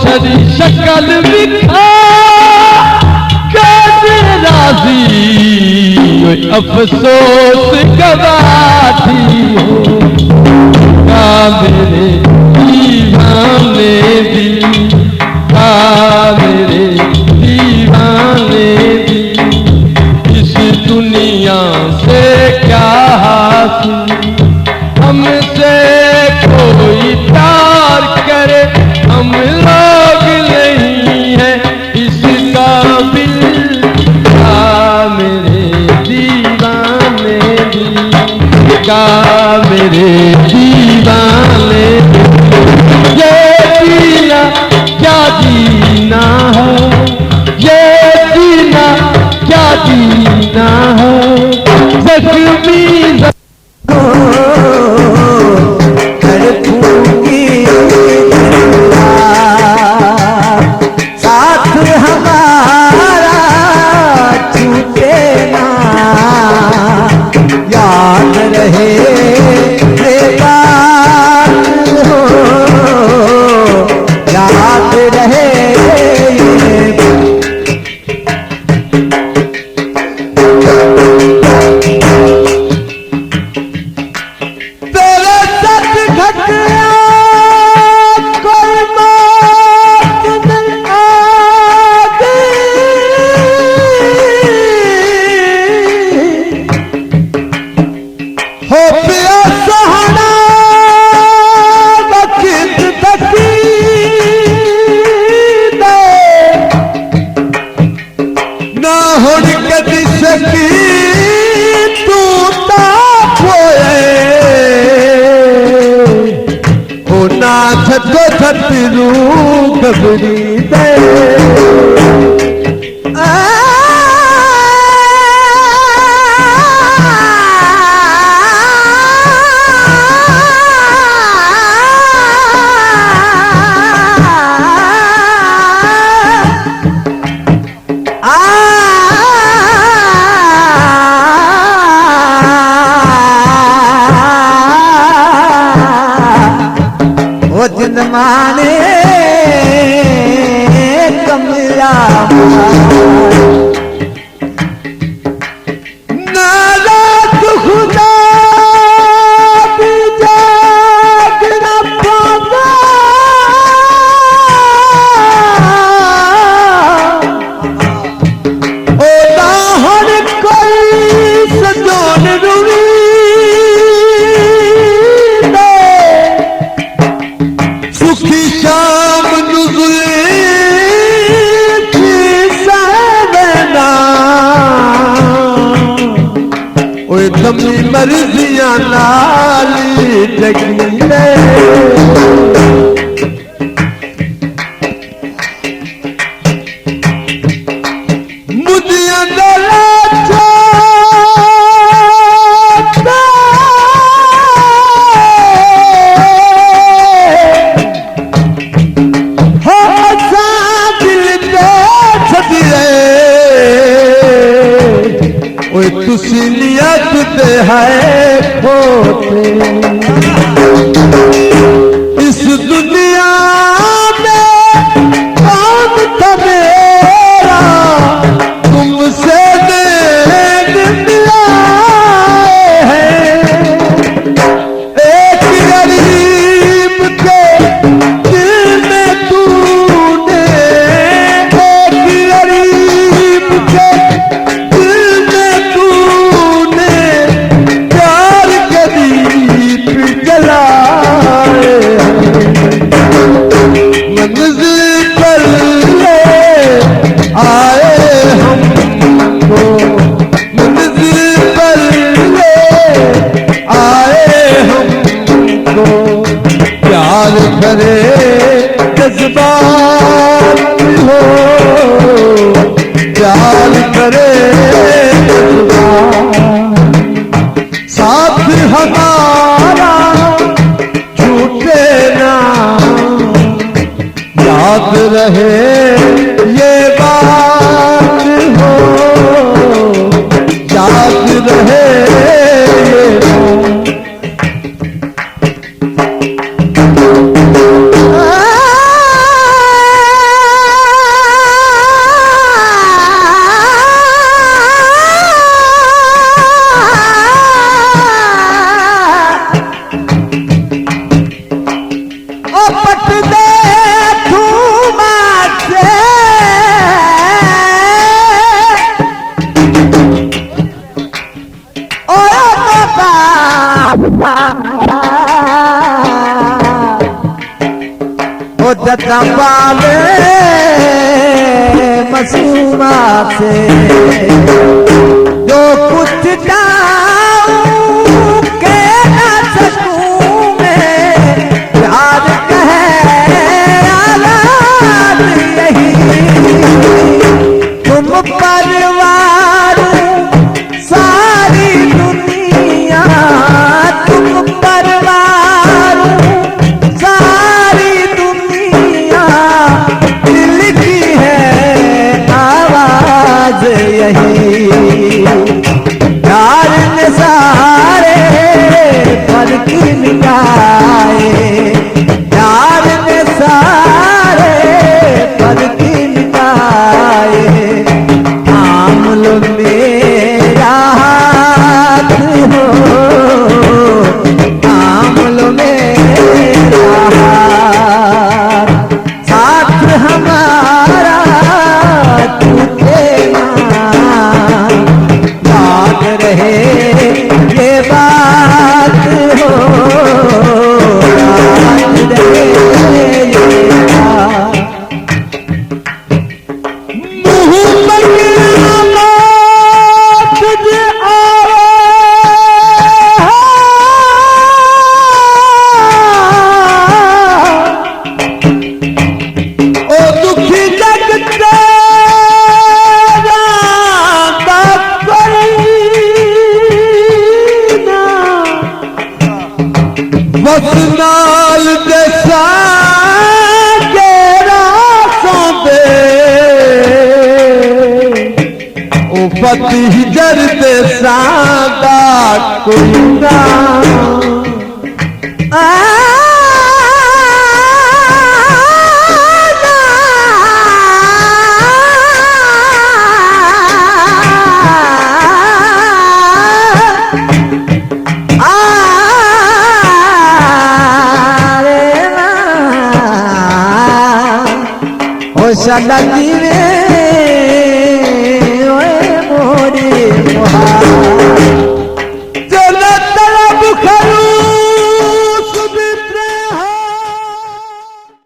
शरी शक्ल बिखा कर राजी अफसोस गवाठी हो का मेरे दीवाने भी का मेरे दीवाने भी इस दुनिया से क्या हासिल हमसे कोई प्यार करे हम लोग नहीं है इस काबिल का मेरे दीवाने भी का मेरे दीवाने ये जीना क्या जीना है ये जीना क्या जीना है जख्मी खबरी दे वो जिन माने कमला नाराज खुदा भी जाग न पाता ओ दाहन कोई सजोन रुवी सुखी शाम नुज़ुले तमी मर्जियां नाली जगी दे मुझिया दला तुसी नियत दे है खोते इस दुनिया में कौन था मेरा तुमसे देख मिलाए हैं एक गरीब के दिल में तूने एक गरीब के करे जज्बात हो प्यार करे जज्बात साथ हमारा छूटे ना याद रहे ये बात हो याद रहे ये बात हो जता पाले मसूमा से जो कुछ जाऊं के ना सकूं मैं प्यार कहे आवाज यही तुम परवार सारी दुनिया तुम परवार सारी दुनिया दिल की है आवाज यही प्यार ने सारे फर्क मिटाए प्यार ने सारे फर्क मिटाए आमल मेरा हाथ हो आमल मेरा हाथ साथ हमारा तू देना याद रहे ये बात हो याद रहे ये बात मुँह पर तुझ ओ दुखी जग तेरा करना बस नाल जैसा तेरा सौंदे ओ पति जरते सादा कोई ना सदा जीवे